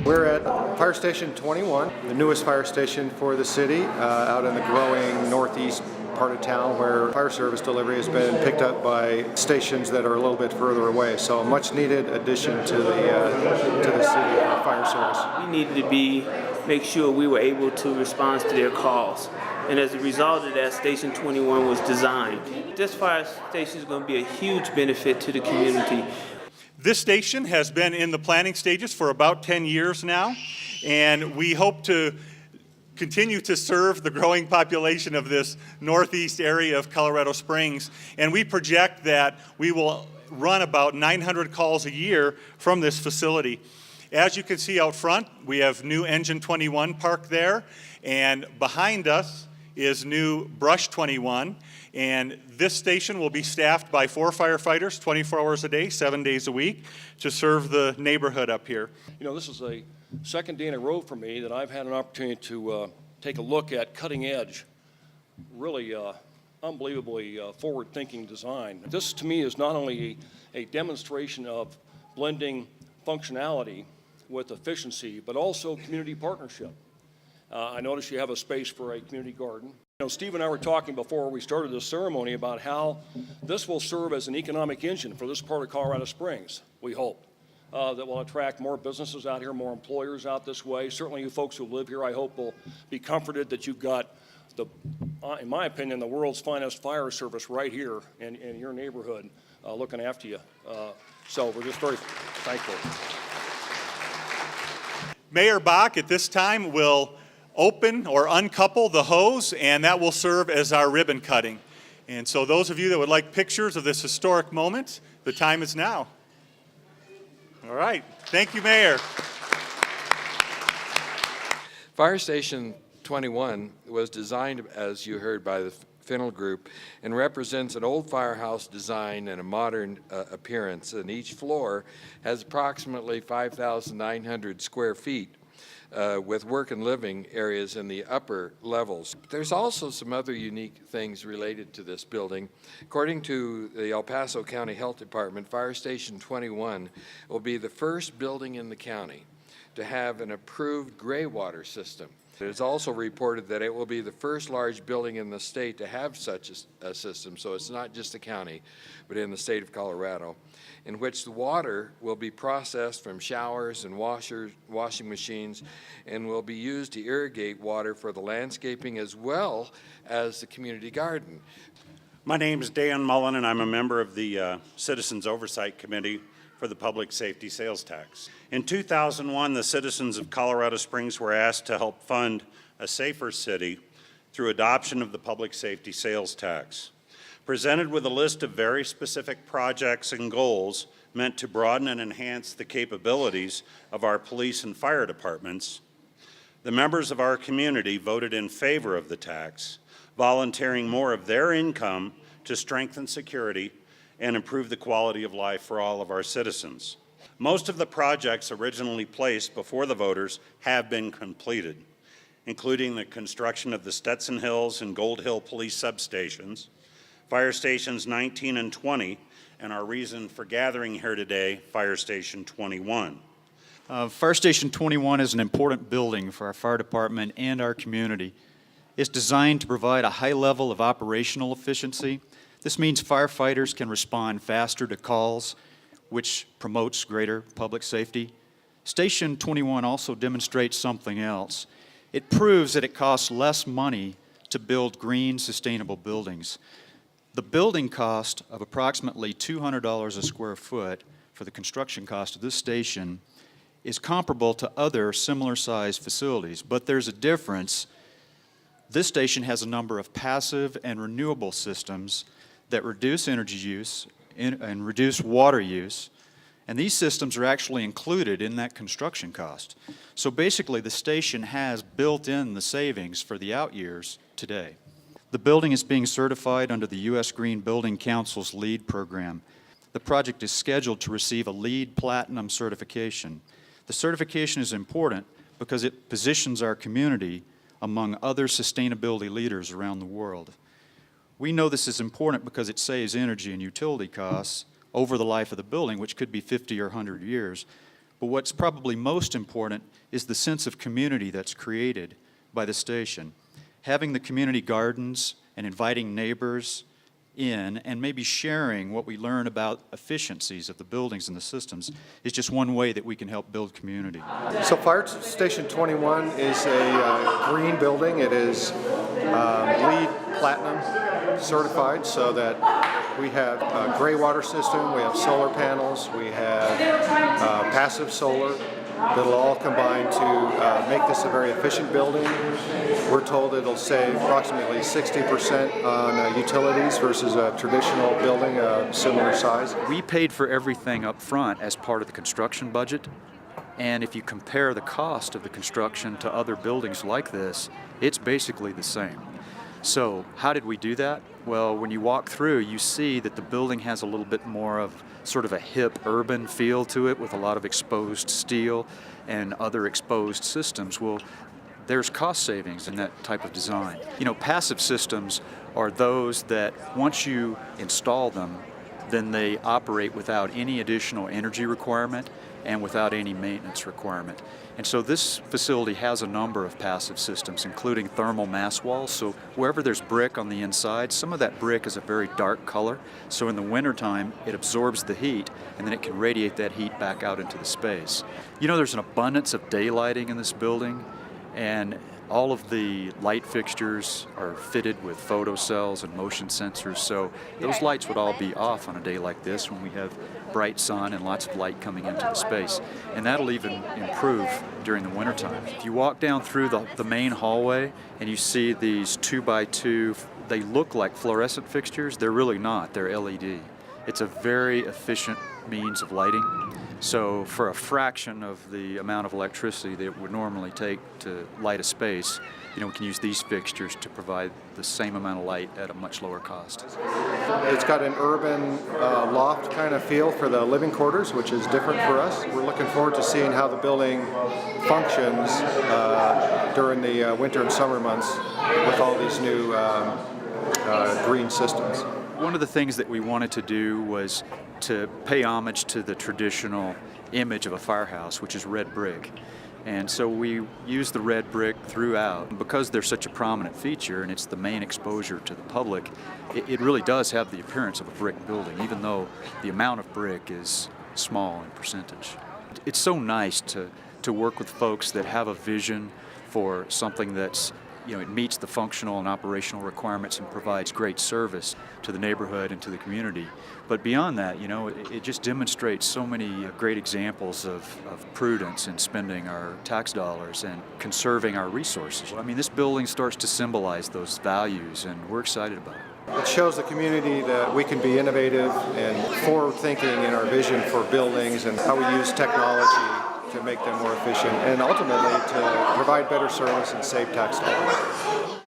We're at Fire Station 21, the newest fire station for the city, out in the growing northeast part of town where fire service delivery has been picked up by stations that are a little bit further away. So a much needed addition to the city fire service. We needed to make sure we were able to respond to their calls. And as a result of that, Station 21 was designed. This fire station is going to be a huge benefit to the community. This station has been in the planning stages for about 10 years now, and we hope to continue to serve the growing population of this northeast area of Colorado Springs. And we project that we will run about 900 calls a year from this facility. As you can see out front, we have new Engine 21 parked there, and behind us is new Brush 21. And this station will be staffed by 4 firefighters 24 hours a day, 7 days a week to serve the neighborhood up here. You know, this is a second day in a row for me that I've had an opportunity to take a look at cutting edge, really unbelievably forward-thinking design. This to me is not only a demonstration of blending functionality with efficiency, but also community partnership. I notice you have a space for a community garden. You know, Steve and I were talking before we started this ceremony about how this will serve as an economic engine for this part of Colorado Springs, we hope. That will attract more businesses out here, more employers out this way. Certainly you folks who live here, I hope, will be comforted that you've got, in my opinion, the world's finest fire service right here in your neighborhood looking after you. So we're just very thankful. Mayor Bach at this time will open or uncouple the hose, and that will serve as our ribbon cutting. And so those of you that would like pictures of this historic moment, the time is now. All right. Thank you, Mayor. Fire Station 21 was designed, as you heard, by the Finnell Group and represents an old firehouse design and a modern appearance. And each floor has approximately 5,900 square feet. With work and living areas in the upper levels. There's also some other unique things related to this building. According to the El Paso County Health Department, Fire Station 21 will be the first building in the county to have an approved gray water system. It is also reported that it will be the first large building in the state to have such a system, so it's not just the county, but in the state of Colorado, in which the water will be processed from showers and washing machines and will be used to irrigate water for the landscaping as well as the community garden. My name is Dan Mullen, and I'm a member of the Citizens Oversight Committee for the Public Safety Sales Tax. In 2001, the citizens of Colorado Springs were asked to help fund a safer city through adoption of the Public Safety Sales Tax. Presented with a list of very specific projects and goals meant to broaden and enhance the capabilities of our police and fire departments, the members of our community voted in favor of the tax, volunteering more of their income to strengthen security and improve the quality of life for all of our citizens. Most of the projects originally placed before the voters have been completed, including the construction of the Stetson Hills and Gold Hill police substations, Fire Stations 19 and 20, and our reason for gathering here today, Fire Station 21. Fire Station 21 is an important building for our fire department and our community. It's designed to provide a high level of operational efficiency. This means firefighters can respond faster to calls, which promotes greater public safety. Station 21 also demonstrates something else. It proves that it costs less money to build green, sustainable buildings. The building cost of approximately $200 a square foot for the construction cost of this station is comparable to other similar-sized facilities, but there's a difference. This station has a number of passive and renewable systems that reduce energy use and reduce water use, and these systems are actually included in that construction cost. So basically, the station has built in the savings for the out years today. The building is being certified under the U.S. Green Building Council's LEED program. The project is scheduled to receive a LEED Platinum certification. The certification is important because it positions our community among other sustainability leaders around the world. We know this is important because it saves energy and utility costs over the life of the building, which could be 50 or 100 years. But what's probably most important is the sense of community that's created by the station. Having the community gardens and inviting neighbors in and maybe sharing what we learn about efficiencies of the buildings and the systems is just one way that we can help build community. So Fire Station 21 is a green building. It is LEED Platinum certified, so that we have a gray water system, we have solar panels, we have passive solar that'll all combine to make this a very efficient building. We're told it'll save approximately 60% on utilities versus a traditional building of similar size. We paid for everything up front as part of the construction budget, and if you compare the cost of the construction to other buildings like this, it's basically the same. So how did we do that? Well, when you walk through, you see that the building has a little bit more of sort of a hip urban feel to it with a lot of exposed steel and other exposed systems. Well, there's cost savings in that type of design. You know, passive systems are those that once you install them, then they operate without any additional energy requirement and without any maintenance requirement. And so this facility has a number of passive systems, including thermal mass walls. So wherever there's brick on the inside, some of that brick is a very dark color. So in the wintertime, it absorbs the heat, and then it can radiate that heat back out into the space. You know, there's an abundance of daylighting in this building, and all of the light fixtures are fitted with photocells and motion sensors, so those lights would all be off on a day like this when we have bright sun and lots of light coming into the space. And that'll even improve during the wintertime. If you walk down through the main hallway and you see these 2x2, they look like fluorescent fixtures. They're really not. They're LED. It's a very efficient means of lighting. So for a fraction of the amount of electricity that it would normally take to light a space, you know, we can use these fixtures to provide the same amount of light at a much lower cost. It's got an urban loft kind of feel for the living quarters, which is different for us. We're looking forward to seeing how the building functions during the winter and summer months with all these new green systems. One of the things that we wanted to do was to pay homage to the traditional image of a firehouse, which is red brick. And so we use the red brick throughout. Because they're such a prominent feature and it's the main exposure to the public, it really does have the appearance of a brick building, even though the amount of brick is small in percentage. It's so nice to work with folks that have a vision for something that's, you know, it meets the functional and operational requirements and provides great service to the neighborhood and to the community. But beyond that, you know, it just demonstrates so many great examples of prudence in spending our tax dollars and conserving our resources. I mean, this building starts to symbolize those values, and we're excited about it. It shows the community that we can be innovative and forward-thinking in our vision for buildings and how we use technology to make them more efficient and ultimately to provide better service and save tax dollars.